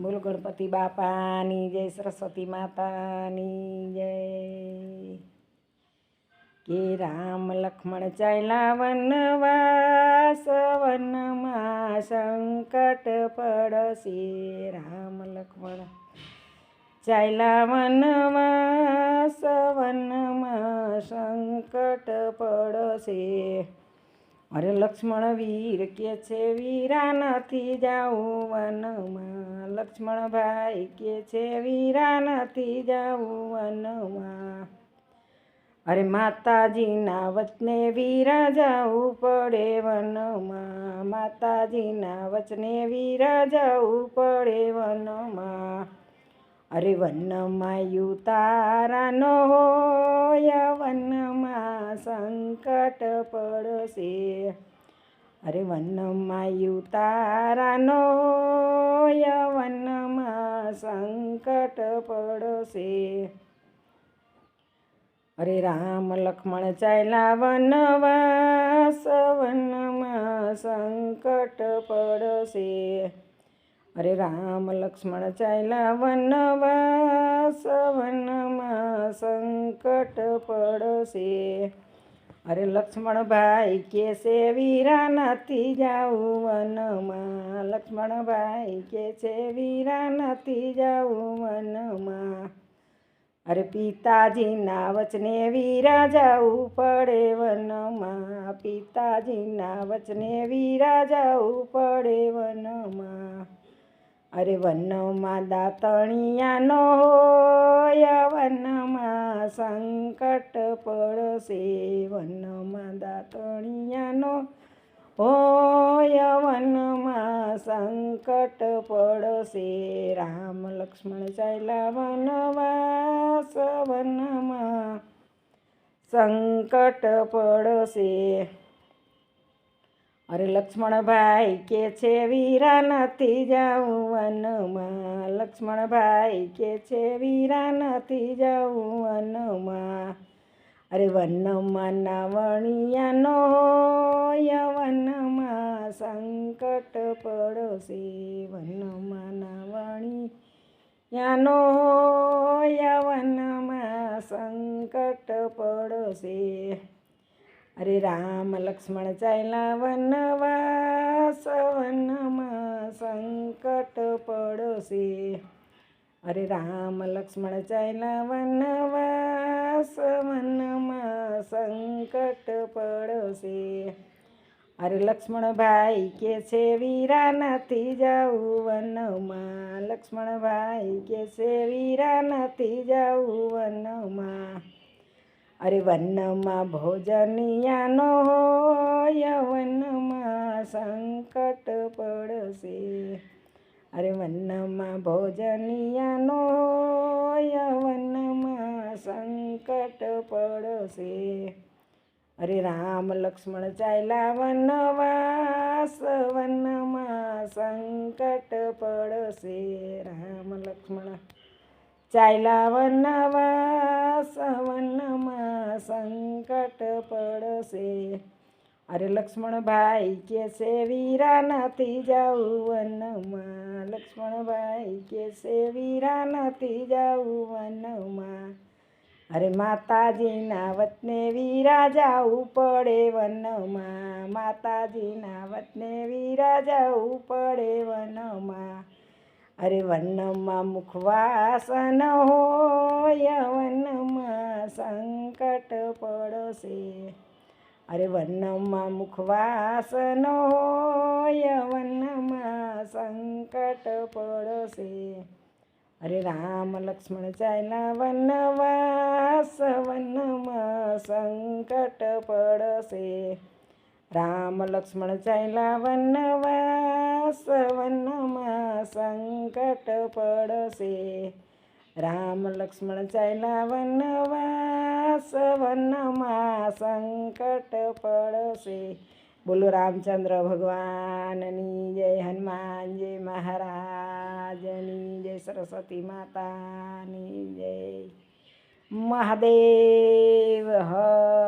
બોલ ગણપતિ બાપાની જય, સરસ્વતી માતાની જય। કે રામ લક્ષ્મણ ચાલ્યા વનવાસ, વનમાં સંકટ પડશે। રામ લક્ષ્મણ ચાલ્યા વનવાસ, વનમાં સંકટ પડશે। અરે લક્ષ્મણ વીર કે છે વીરા નથી જાવું વનમાં, લક્ષ્મણ ભાઈ કે છે વીરા નથી જાવું વનમાં। અરે માતાજીના વચને વીરા જાવું પડે વનમાં, માતાજીના વચને વીરા જાવું પડે વનમાં। અરે વનમાં યુતારા ન હોય, વનમાં સંકટ પડશે। અરે વનમાં યુતારા ન હોય, વનમાં સંકટ પડશે। અરે રામ લક્ષ્મણ ચાલ્યા વનવાસ, વનમાં સંકટ પડશે। અરે રામ લક્ષ્મણ ચાલ્યા વનવાસ, વનમાં સંકટ પડશે। અરે લક્ષ્મણભાઈ કે છે વીરા નથી જાવું વનમાં, લક્ષ્મણભાઈ કે છે વીરા નથી જાવું વનમાં। અરે પિતાજીના વચને વીરા જાવું પડે વનમાં, પિતાજીના વચને વીરા જાવું પડે વનમાં। અરે વનમાં દાતણિયા ન હોય, વનમાં સંકટ પડશે। વનમાં દાતણિયા ન હોય, વનમાં સંકટ પડશે। રામ લક્ષ્મણ ચાલ્યા વનવાસ, વનમાં સંકટ પડશે। અરે લક્ષ્મણભાઈ કે છે વીરા નથી જાવું વનમાં, લક્ષ્મણભાઈ કે છે વીરા નથી જાવું વનમાં। અરે વનમાં નાવણિયા ન હોય, વનમાં સંકટ પડશે। વનમાં નાવણિયા ન હોય, વનમાં સંકટ પડશે। અરે રામ લક્ષ્મણ ચાલ્યા વનવાસ, વનમાં સંકટ પડશે। અરે રામ લક્ષ્મણ ચાલ્યા વનવાસ, વનમાં સંકટ પડશે। અરે લક્ષ્મણભાઈ કે છે વીરા નથી જાવું વનમાં, લક્ષ્મણભાઈ કે છે વીરા નથી જાવું વનમાં। અરે વનમાં ભોજનિયા ન હોય, વનમાં સંકટ પડશે। અરે વનમાં ભોજનિયા ન હોય, વનમાં સંકટ પડશે। અરે રામ લક્ષ્મણ ચાલ્યા વનવાસ, વનમાં સંકટ પડશે। રામ લક્ષ્મણ ચાલ્યા વનવાસ, વનમાં સંકટ પડશે। અરે લક્ષ્મણભાઈ કે છે વીરા નથી જાવું વનમાં, લક્ષ્મણભાઈ કે છે વીરા નથી જાવું વનમાં। અરે માતાજીના વચને વીરા જાવું પડે વનમાં, માતાજીના વચને વીરા જાવું પડે વનમાં। અરે વનમાં મુખવાસ ન હોય, વનમાં સંકટ પડશે। અરે વનમાં મુખવાસ ન હોય, વનમાં સંકટ પડશે। અરે રામ લક્ષ્મણ ચાલ્યા વનવાસ, વનમાં સંકટ પડશે। રામ લક્ષ્મણ ચાલ્યા વનવાસ, વનમાં સંકટ પડશે। રામ લક્ષ્મણ ચાલ્યા વનવાસ, વનમાં સંકટ પડશે। બોલો રામચંદ્ર ભગવાનની જય, હનુમાનજી મહારાજની જય, સરસ્વતી માતાની જય, મહાદેવ હર।